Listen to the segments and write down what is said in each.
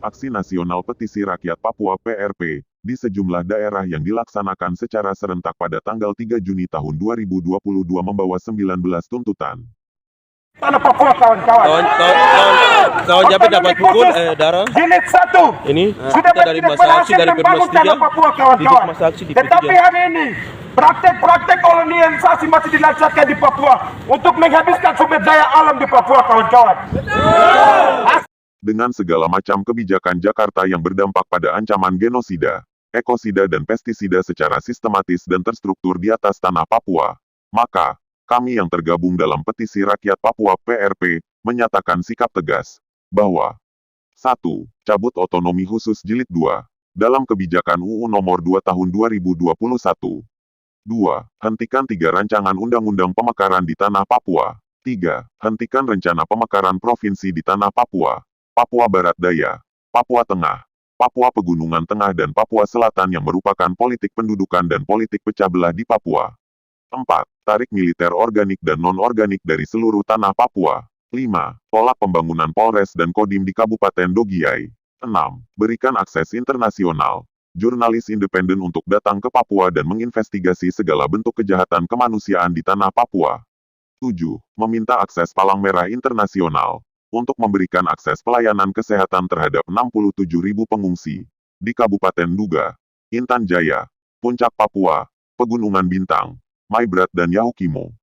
Aksi Nasional Petisi Rakyat Papua (PRP) di sejumlah daerah yang dilaksanakan secara serentak pada tanggal 3 Juni tahun 2022 membawa 19 tuntutan. Tanah Papua kawan-kawan. Kawan Japet dapat pukul darah. Jilid 1. Ini Sudah kita dari masa aksi dari membangun P23. tanah Papua Ikut kawan-kawan. masa aksi di Tetapi P3. hari ini praktek-praktek kolonialisasi masih dilancarkan di Papua untuk menghabiskan sumber daya alam di Papua kawan-kawan. Dengan segala macam kebijakan Jakarta yang berdampak pada ancaman genosida, ekosida dan pestisida secara sistematis dan terstruktur di atas tanah Papua, maka kami yang tergabung dalam Petisi Rakyat Papua (PRP) menyatakan sikap tegas bahwa 1. Cabut otonomi khusus Jilid 2 dalam kebijakan UU Nomor 2 Tahun 2021. 2. Hentikan 3 rancangan undang-undang pemekaran di tanah Papua. 3. Hentikan rencana pemekaran provinsi di tanah Papua, Papua Barat Daya, Papua Tengah, Papua Pegunungan Tengah dan Papua Selatan yang merupakan politik pendudukan dan politik pecah belah di Papua. 4. Tarik militer organik dan non-organik dari seluruh tanah Papua. 5. Tolak pembangunan Polres dan Kodim di Kabupaten Dogiai. 6. Berikan akses internasional, jurnalis independen untuk datang ke Papua dan menginvestigasi segala bentuk kejahatan kemanusiaan di tanah Papua. 7. Meminta akses Palang Merah Internasional untuk memberikan akses pelayanan kesehatan terhadap 67.000 pengungsi di Kabupaten Duga, Intan Jaya, Puncak Papua, Pegunungan Bintang, Maibrat dan Yahukimo.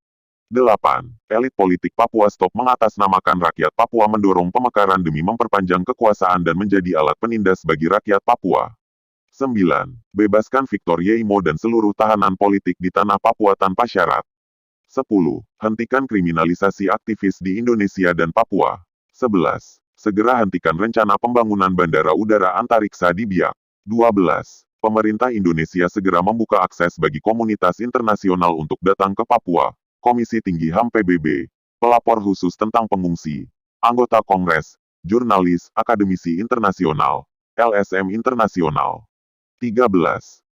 8. Elit politik Papua stop mengatasnamakan rakyat Papua mendorong pemekaran demi memperpanjang kekuasaan dan menjadi alat penindas bagi rakyat Papua. 9. Bebaskan Victor Yeimo dan seluruh tahanan politik di tanah Papua tanpa syarat. 10. Hentikan kriminalisasi aktivis di Indonesia dan Papua. 11. Segera hentikan rencana pembangunan bandara udara antariksa di Biak. 12. Pemerintah Indonesia segera membuka akses bagi komunitas internasional untuk datang ke Papua. Komisi Tinggi HAM PBB, pelapor khusus tentang pengungsi, anggota Kongres, jurnalis, akademisi internasional, LSM internasional. 13.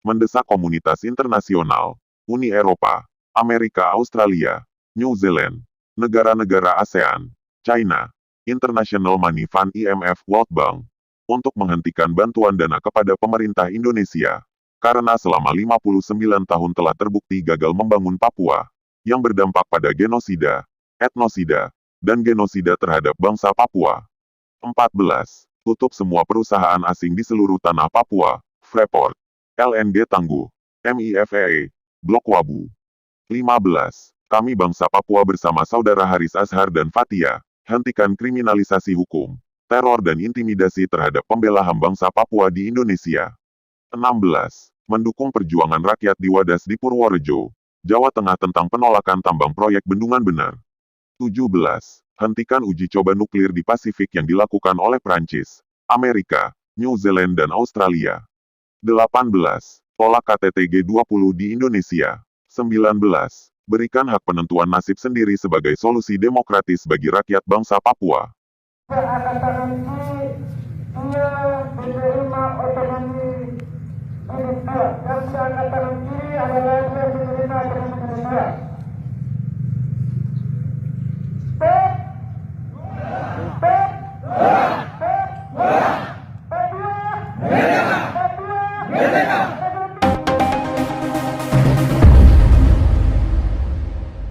Mendesak komunitas internasional, Uni Eropa, Amerika Australia, New Zealand, negara-negara ASEAN, China, International Money Fund IMF World Bank, untuk menghentikan bantuan dana kepada pemerintah Indonesia, karena selama 59 tahun telah terbukti gagal membangun Papua, yang berdampak pada genosida, etnosida, dan genosida terhadap bangsa Papua. 14. Tutup semua perusahaan asing di seluruh tanah Papua, Freeport, LNG Tangguh, MIFEE, Blok Wabu. 15. Kami bangsa Papua bersama saudara Haris Azhar dan Fathia, hentikan kriminalisasi hukum, teror dan intimidasi terhadap pembela HAM bangsa Papua di Indonesia. 16. Mendukung perjuangan rakyat di Wadas di Purworejo, Jawa Tengah tentang penolakan tambang proyek Bendungan Bener. 17. Hentikan uji coba nuklir di Pasifik yang dilakukan oleh Prancis, Amerika, New Zealand dan Australia. 18. Tolak KTT G20 di Indonesia. 19. Berikan hak penentuan nasib sendiri sebagai solusi demokratis bagi rakyat bangsa Papua. Angkatan kiri, dia menerima otonomi jilid 2. Dan angkatan kiri adalah dia menerima otonomi jilid 2.